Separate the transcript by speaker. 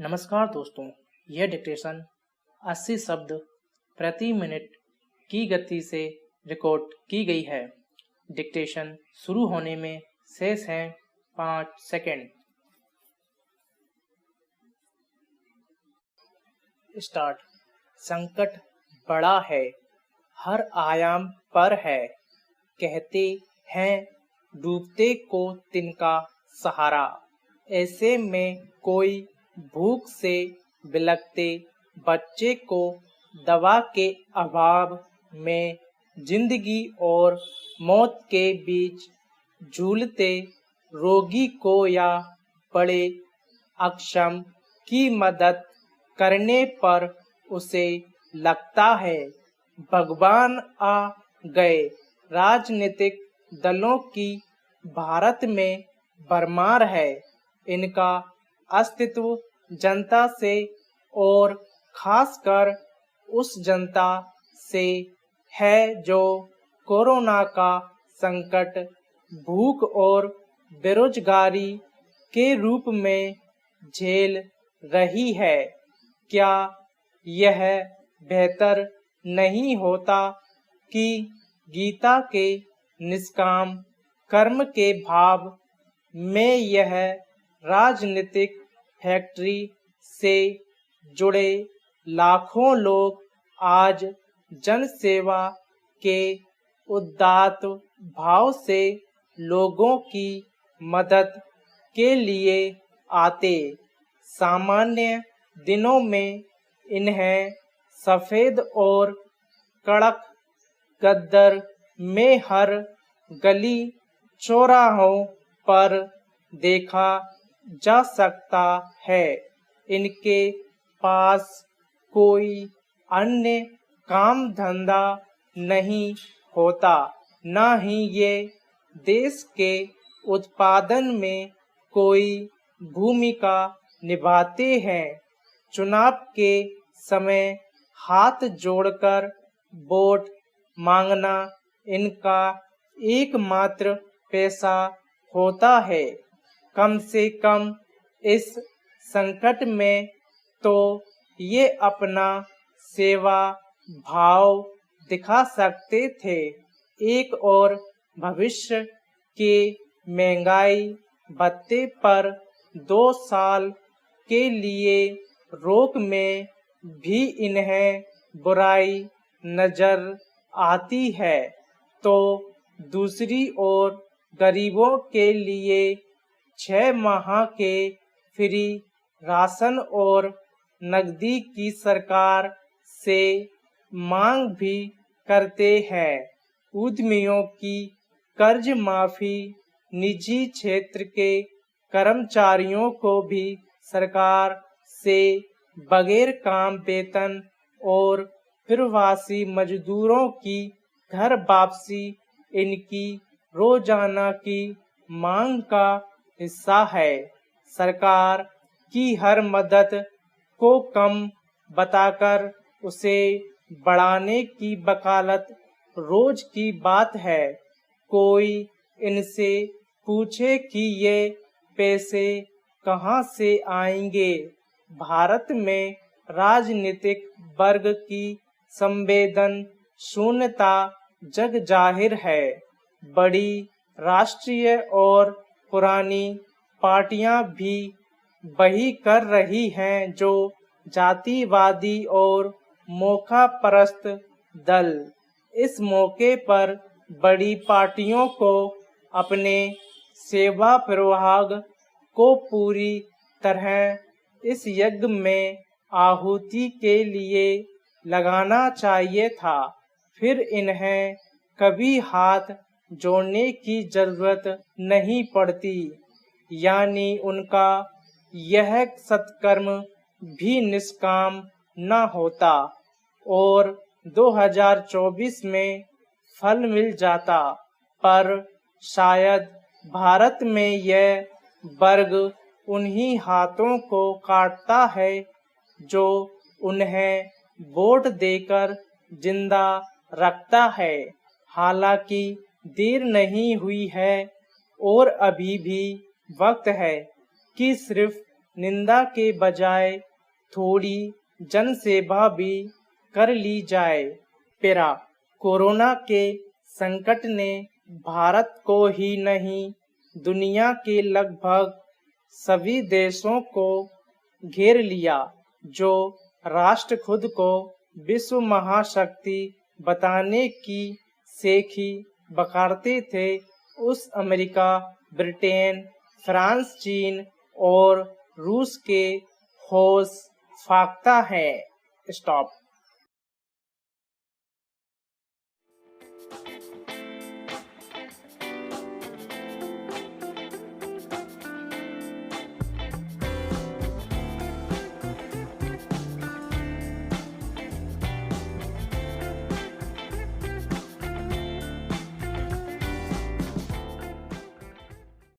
Speaker 1: नमस्कार दोस्तों, यह डिक्टेशन 80 शब्द प्रति मिनट की गति से रिकॉर्ड की गई है। डिक्टेशन शुरू होने में शेष हैं 5 सेकंड। स्टार्ट। संकट बड़ा है, हर आयाम पर है। कहते हैं डूबते को तिनका सहारा। ऐसे में कोई भूख से बिलखते बच्चे को दवा के अभाव में जिंदगी और मौत के बीच झूलते रोगी को या पड़े अक्षम की मदद करने पर उसे लगता है भगवान आ गए। राजनीतिक दलों की भारत में भरमार है। इनका अस्तित्व जनता से और खासकर उस जनता से है जो कोरोना का संकट भूख और बेरोजगारी के रूप में झेल रही है। क्या यह बेहतर नहीं होता कि गीता के निष्काम कर्म के भाव में यह राजनीतिक फैक्ट्री से जुड़े लाखों लोग आज जन सेवा के उदात्त भाव से लोगों की मदद के लिए आते। सामान्य दिनों में इन्हें सफेद और कड़क गद्दर में हर गली चौराहों पर देखा जा सकता है। इनके पास कोई अन्य काम धंधा नहीं होता, न ही ये देश के उत्पादन में कोई भूमिका निभाते हैं। चुनाव के समय हाथ जोड़कर वोट मांगना इनका एकमात्र पैसा होता है। कम से कम इस संकट में तो ये अपना सेवा भाव दिखा सकते थे। एक और भविष्य के महंगाई भत्ते पर 2 साल के लिए रोक में भी इन्हें बुराई नजर आती है, तो दूसरी ओर गरीबों के लिए 6 माह के फ्री राशन और नकदी की सरकार से मांग भी करते हैं। उद्यमियों की कर्ज माफी, निजी क्षेत्र के कर्मचारियों को भी सरकार से बगैर काम वेतन और प्रवासी मजदूरों की घर वापसी इनकी रोजाना की मांग का हिस्सा है। सरकार की हर मदद को कम बताकर उसे बढ़ाने की वकालत रोज की बात है। कोई इनसे पूछे कि ये पैसे कहाँ से आएंगे। भारत में राजनीतिक वर्ग की संवेदन शून्यता जग जाहिर है। बड़ी राष्ट्रीय और पुरानी पार्टियां भी वही कर रही हैं जो जातिवादी और मौका परस्त दल। इस मौके पर बड़ी पार्टियों को अपने सेवा प्रभाग को पूरी तरह इस यज्ञ में आहुति के लिए लगाना चाहिए था। फिर इन्हें कभी हाथ जोड़ने की जरूरत नहीं पड़ती, यानी उनका यह सत्कर्म भी निष्काम न होता और 2024 में फल मिल जाता। पर शायद भारत में यह वर्ग उन्हीं हाथों को काटता है जो उन्हें वोट देकर जिंदा रखता है। हालांकि देर नहीं हुई है और अभी भी वक्त है कि सिर्फ निंदा के बजाय थोड़ी जनसेवा भी कर ली जाए। पेरा, कोरोना के संकट ने भारत को ही नहीं दुनिया के लगभग सभी देशों को घेर लिया। जो राष्ट्र खुद को विश्व महाशक्ति बताने की सेखी बखारते थे, उस अमेरिका, ब्रिटेन, फ्रांस, चीन और रूस के होश फाख्ता है। स्टॉप।